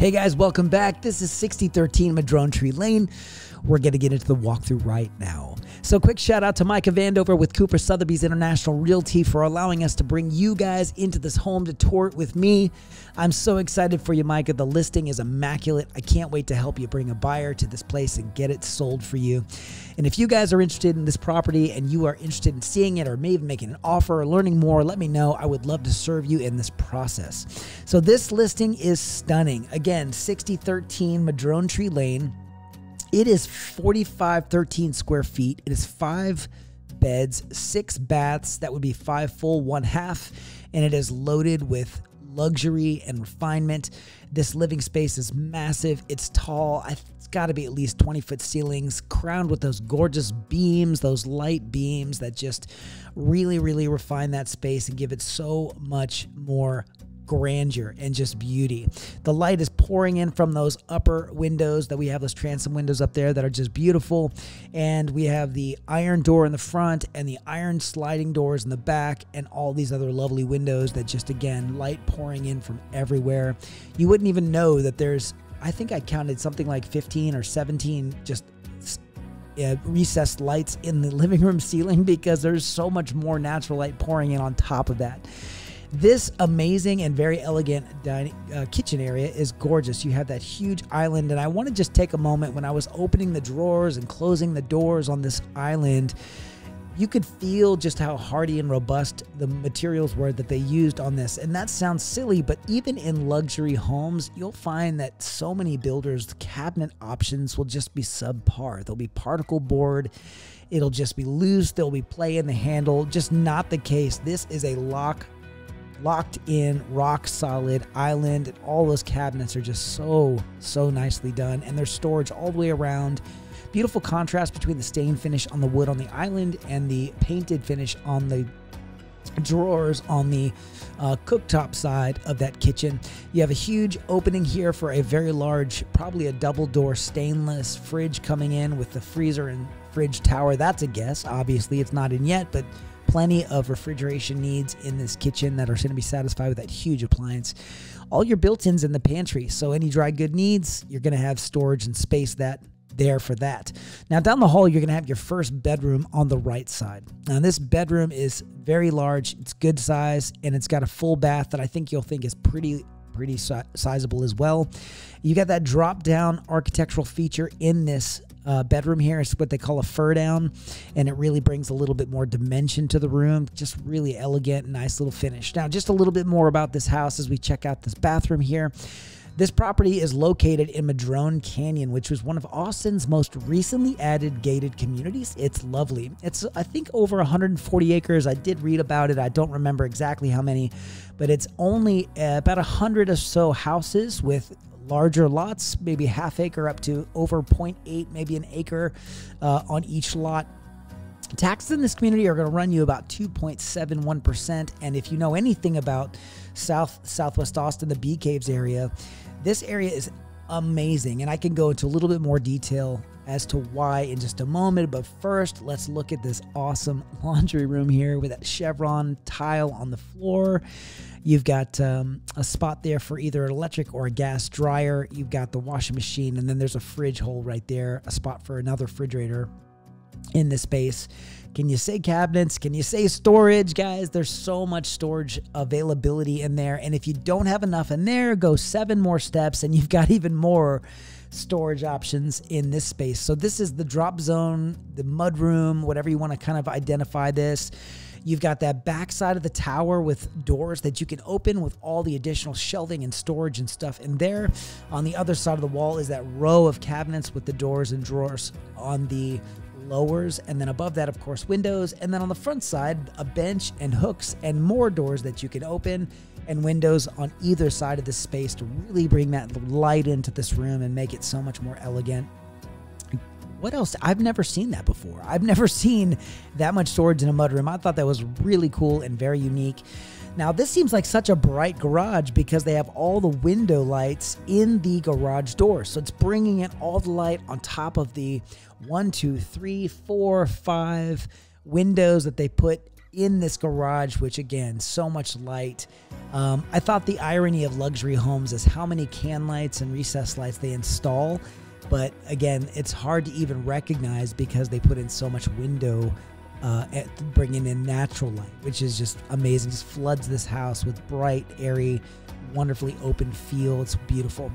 Hey guys, welcome back. This is 6013 Madrone Tree Lane. We're going to get into the walkthrough right now. So quick shout out to Micah VanDover with Kuper Sotheby's International Realty for allowing us to bring you guys into this home to tour it with me. I'm so excited for you, Micah. The listing is immaculate. I can't wait to help you bring a buyer to this place and get it sold for you. And if you guys are interested in this property and you are interested in seeing it or maybe even making an offer or learning more, let me know. I would love to serve you in this process. So this listing is stunning. Again, 6013 Madrone Tree Lane. It is 4,513 square feet. It is 5 beds, 6 baths. That would be 5 full, 1 half. And it is loaded with luxury and refinement. This living space is massive. It's tall. It's got to be at least 20-foot ceilings, crowned with those gorgeous beams, those light beams that just really, really refine that space and give it so much more grandeur and just beauty. The light is pouring in from those upper windows that we have, those transom windows up there that are just beautiful. And we have the iron door in the front and the iron sliding doors in the back and all these other lovely windows that just, again, light pouring in from everywhere. You wouldn't even know that there's, I think I counted something like 15 or 17 just recessed lights in the living room ceiling because there's so much more natural light pouring in on top of that. This amazing and very elegant kitchen area is gorgeous. You have that huge island, and I want to just take a moment. When I was opening the drawers and closing the doors on this island, you could feel just how hardy and robust the materials were that they used on this. And that sounds silly, but even in luxury homes, you'll find that so many builders, the cabinet options will just be subpar. They'll be particle board. It'll just be loose. There'll be play in the handle. Just not the case. This is a locked in, rock solid island, and all those cabinets are just so nicely done, and there's storage all the way around. Beautiful contrast between the stain finish on the wood on the island and the painted finish on the drawers on the cooktop side of that kitchen. You have a huge opening here for a very large, probably a double door stainless fridge coming in with the freezer and fridge tower. That's a guess. Obviously it's not in yet, but plenty of refrigeration needs in this kitchen that are going to be satisfied with that huge appliance. All your built-ins in the pantry, so any dry good needs, you're going to have storage and space there for that. Now down the hall, you're going to have your first bedroom on the right side. Now this bedroom is very large, it's good size, and it's got a full bath that I think you'll think is pretty sizable as well. You got that drop-down architectural feature in this bedroom here. It's what they call a fur down, and it really brings a little bit more dimension to the room. Just really elegant, nice little finish. Now, just a little bit more about this house as we check out this bathroom here. This property is located in Madrone Canyon, which was one of Austin's most recently added gated communities. It's lovely. It's, I think, over 140 acres. I did read about it. I don't remember exactly how many, but it's only about 100 or so houses with larger lots, maybe half acre up to over 0.8, maybe an acre on each lot. Taxes in this community are going to run you about 2.71%. And if you know anything about Southwest Austin, the Bee Caves area, this area is amazing. And I can go into a little bit more detail as to why in just a moment. But first, let's look at this awesome laundry room here with that chevron tile on the floor. You've got a spot there for either an electric or a gas dryer. You've got the washing machine, and then there's a fridge hole right there, a spot for another refrigerator in this space. Can you say cabinets? Can you say storage, guys? There's so much storage availability in there. And if you don't have enough in there, go 7 more steps and you've got even more storage options in this space. So this is the drop zone, the mud room, whatever you want to kind of identify this. You've got that back side of the tower with doors that you can open with all the additional shelving and storage and stuff in there. On the other side of the wall is that row of cabinets with the doors and drawers on the lowers, and then above that, of course, windows. And then on the front side, a bench and hooks and more doors that you can open, and windows on either side of this space to really bring that light into this room and make it so much more elegant. What else? I've never seen that before. I've never seen that much storage in a mudroom. I thought that was really cool and very unique. Now, this seems like such a bright garage because they have all the window lights in the garage door. So it's bringing in all the light on top of the 1, 2, 3, 4, 5 windows that they put in this garage, which again, so much light. I thought the irony of luxury homes is how many can lights and recessed lights they install. But again, it's hard to even recognize because they put in so much window bringing in natural light, which is just amazing. Just floods this house with bright, airy, wonderfully open feel. It's beautiful.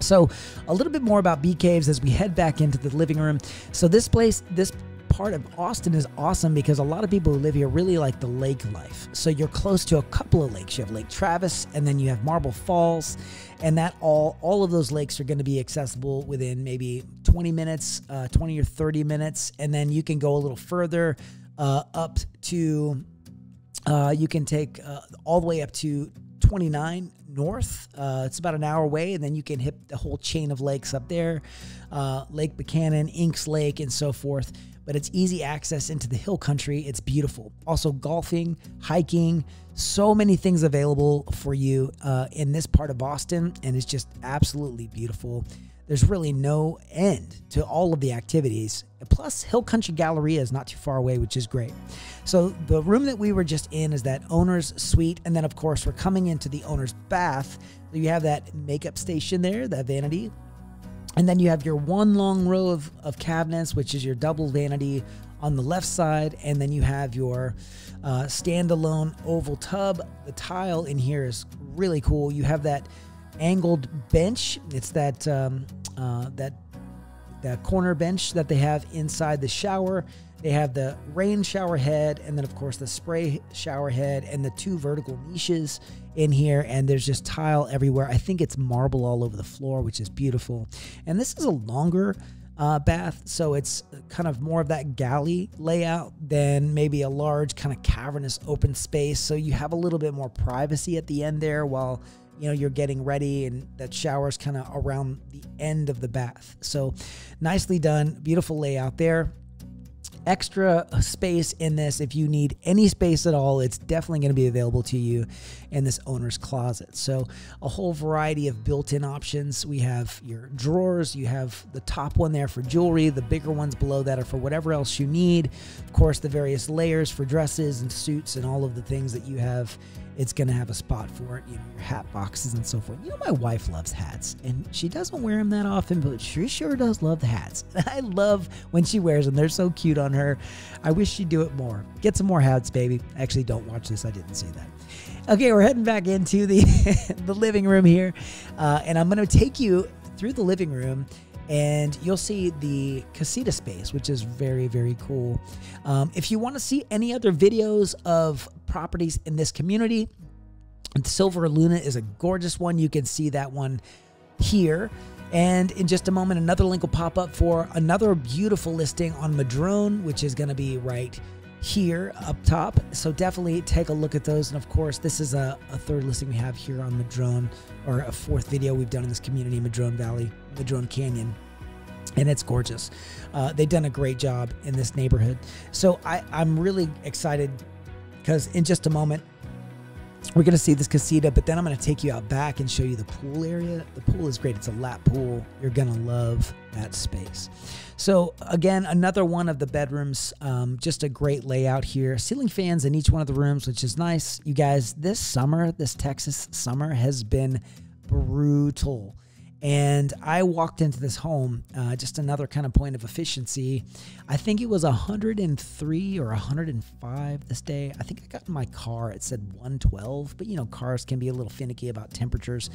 So a little bit more about bee caves as we head back into the living room. So this part of Austin is awesome because a lot of people who live here really like the lake life. So you're close to a couple of lakes. You have Lake Travis, and then you have Marble Falls, and that all of those lakes are going to be accessible within maybe 20 minutes, 20 or 30 minutes, and then you can go a little further up to, you can take all the way up to 29 north. It's about an hour away, and then you can hit the whole chain of lakes up there, Lake Buchanan, Inks Lake, and so forth. But it's easy access into the hill country. It's beautiful. Also golfing, hiking, so many things available for you in this part of Boston, and it's just absolutely beautiful. There's really no end to all of the activities. Plus, Hill Country Galleria is not too far away, which is great. So the room that we were just in is that owner's suite, and then of course we're coming into the owner's bath. So you have that makeup station there, that vanity. And then you have your one long row of cabinets, which is your double vanity on the left side. And then you have your standalone oval tub. The tile in here is really cool. You have that angled bench. It's that corner bench that they have inside the shower. They have the rain shower head, and then of course the spray shower head, and the two vertical niches in here, and there's just tile everywhere. I think it's marble all over the floor, which is beautiful. And this is a longer bath, so it's kind of more of that galley layout than maybe a large kind of cavernous open space. So you have a little bit more privacy at the end there while you're getting ready, and that shower's kind of around the end of the bath. So nicely done, beautiful layout there. Extra space in this. If you need any space at all, it's definitely going to be available to you in this owner's closet. So a whole variety of built-in options. We have your drawers. You have the top one there for jewelry. The bigger ones below that are for whatever else you need. Of course, the various layers for dresses and suits and all of the things that you have. It's going to have a spot for it, your hat boxes and so forth. My wife loves hats, and she doesn't wear them that often, but she sure does love the hats. I love when she wears them. They're so cute on her. I wish she'd do it more. Get some more hats, baby. Actually, don't watch this. I didn't say that. Okay, we're heading back into the, the living room here, and I'm going to take you through the living room, and you'll see the casita space, which is very, very cool. If you want to see any other videos of properties in this community, Silver Luna is a gorgeous one. You can see that one here. And in just a moment, another link will pop up for another beautiful listing on Madrone, which is going to be right here up top. So definitely take a look at those. And of course, this is a third listing we have here on Madrone, or a fourth video we've done in this community, Madrone Valley, Madrone Canyon. And it's gorgeous. They've done a great job in this neighborhood. So I'm really excited because in just a moment, we're going to see this casita, but then I'm going to take you out back and show you the pool area. The pool is great. It's a lap pool. You're going to love that space. So again, another one of the bedrooms, just a great layout here. Ceiling fans in each one of the rooms, which is nice. You guys, this summer, this Texas summer has been brutal. And I walked into this home, just another kind of point of efficiency. I think it was 103 or 105 this day. I think I got in my car, it said 112, but cars can be a little finicky about temperatures.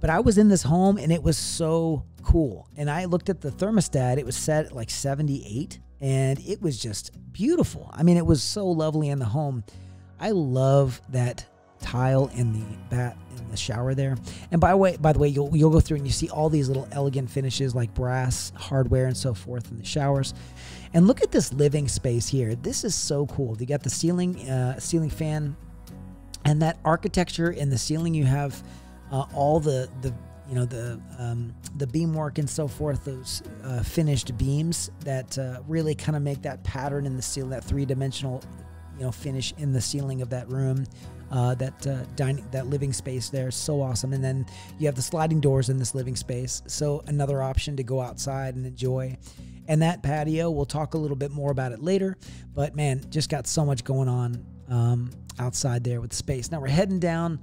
But I was in this home and it was so cool. And I looked at the thermostat, it was set at like 78, and it was just beautiful. I mean, it was so lovely in the home. I love that tile in the shower there. And by the way, you'll go through and you see all these little elegant finishes like brass hardware and so forth in the showers. And look at this living space here. This is so cool. You got the ceiling fan, and that architecture in the ceiling. You have all the beamwork and so forth, those finished beams that really kind of make that pattern in the ceiling, that three-dimensional finish in the ceiling of that room. That living space there is so awesome. And then you have the sliding doors in this living space, so another option to go outside and enjoy. And that patio, we'll talk a little bit more about it later, but man, just got so much going on outside there with space. Now we're heading down.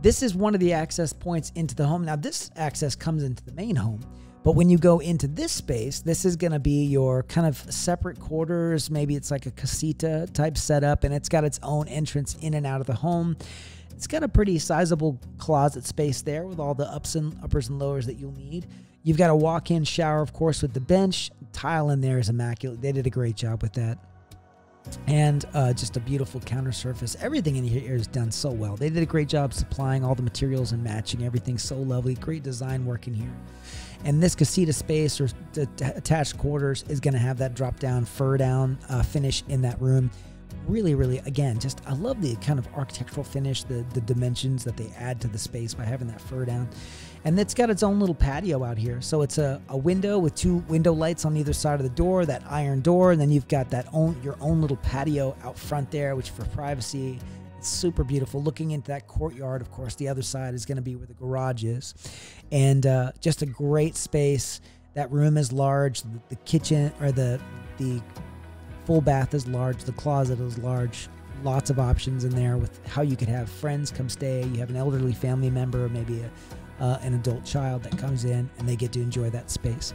This is one of the access points into the home. Now this access comes into the main home, but when you go into this space, this is going to be your kind of separate quarters. Maybe it's like a casita type setup, and it's got its own entrance in and out of the home. It's got a pretty sizable closet space there with all the uppers and lowers that you'll need. You've got a walk-in shower, of course, with the bench. Tile in there is immaculate. They did a great job with that. And just a beautiful counter surface. Everything in here is done so well. They did a great job supplying all the materials and matching everything so lovely. Great design work in here. And this casita space or the attached quarters is going to have that drop-down, fur-down finish in that room. Really, really, again, just I love the kind of architectural finish, the dimensions that they add to the space by having that fur down. And it's got its own little patio out here. So it's a window with 2 window lights on either side of the door, that iron door, and then you've got that your own little patio out front there, which for privacy, it's super beautiful. Looking into that courtyard, of course, the other side is going to be where the garage is. And just a great space. That room is large. The kitchen or the full bath is large. The closet is large. Lots of options in there with how you could have friends come stay. You have an elderly family member, maybe an adult child that comes in, and they get to enjoy that space.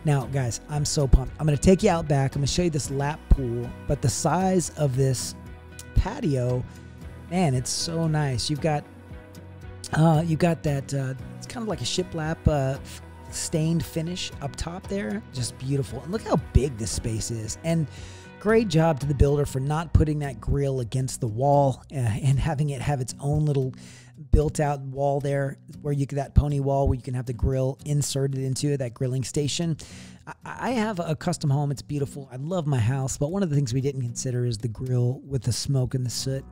Now, guys, I'm so pumped. I'm going to take you out back. I'm going to show you this lap pool, but the size of this patio, man, it's so nice. You've got that, it's kind of like a shiplap stained finish up top there. Just beautiful. And look how big this space is. And great job to the builder for not putting that grill against the wall and having it have its own little built-out wall there where you can, that pony wall where you can have the grill inserted into that grilling station. I have a custom home. It's beautiful. I love my house, but one of the things we didn't consider is the grill with the smoke and the soot.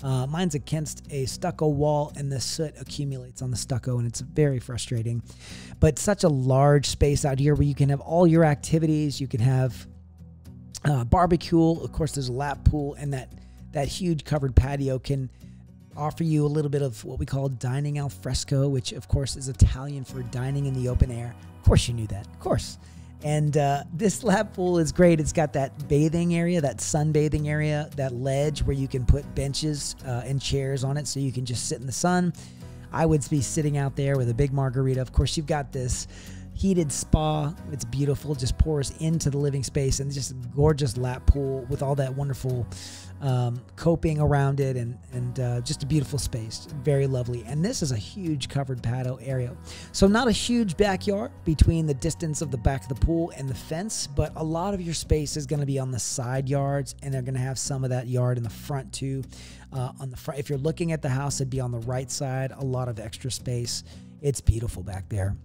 Mine's against a stucco wall, and the soot accumulates on the stucco, and it's very frustrating. But such a large space out here where you can have all your activities. You can have barbecue. Of course, there's a lap pool, and that huge covered patio can offer you a little bit of what we call dining al fresco, which, of course, is Italian for dining in the open air. Of course, you knew that. Of course. And this lap pool is great. It's got that bathing area, that sunbathing area, that ledge where you can put benches and chairs on it so you can just sit in the sun. I would be sitting out there with a big margarita. Of course, you've got this heated spa. It's beautiful. Just pours into the living space, and just a gorgeous lap pool with all that wonderful coping around it, and just a beautiful space. Very lovely. And this is a huge covered patio area. So not a huge backyard between the distance of the back of the pool and the fence, but a lot of your space is going to be on the side yards, and they're going to have some of that yard in the front too. On the front, if you're looking at the house, it'd be on the right side. A lot of extra space. It's beautiful back there.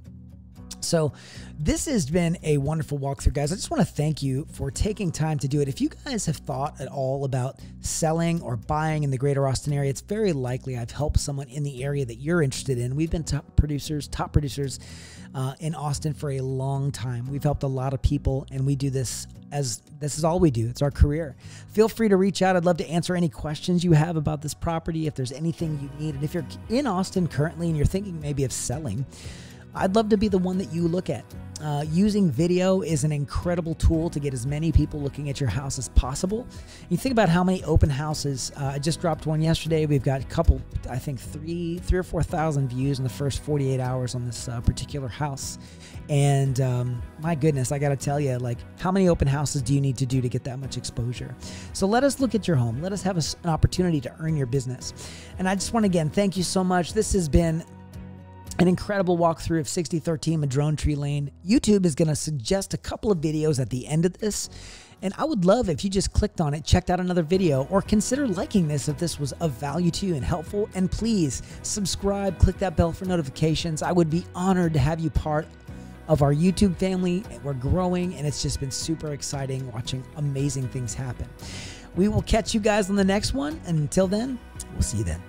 So this has been a wonderful walkthrough, guys. I just want to thank you for taking time to do it. If you guys have thought at all about selling or buying in the greater Austin area, it's very likely I've helped someone in the area that you're interested in. We've been top producers in Austin for a long time. We've helped a lot of people, and we do this as this is all we do. It's our career. Feel free to reach out. I'd love to answer any questions you have about this property, if there's anything you need. And if you're in Austin currently and you're thinking maybe of selling, I'd love to be the one that you look at. Using video is an incredible tool to get as many people looking at your house as possible. You think about how many open houses. I just dropped one yesterday. We've got a couple, I think 3 or 4,000 views in the first 48 hours on this particular house. And my goodness, I got to tell you, like, how many open houses do you need to do to get that much exposure? So let us look at your home. Let us have an opportunity to earn your business. And I just want to, again, thank you so much. This has been an incredible walkthrough of 6013 Madrone Tree Lane. YouTube is going to suggest a couple of videos at the end of this, and I would love if you just clicked on it, checked out another video, or consider liking this if this was of value to you and helpful. And please subscribe, click that bell for notifications. I would be honored to have you part of our YouTube family. We're growing, and it's just been super exciting watching amazing things happen. We will catch you guys on the next one, and until then, we'll see you then.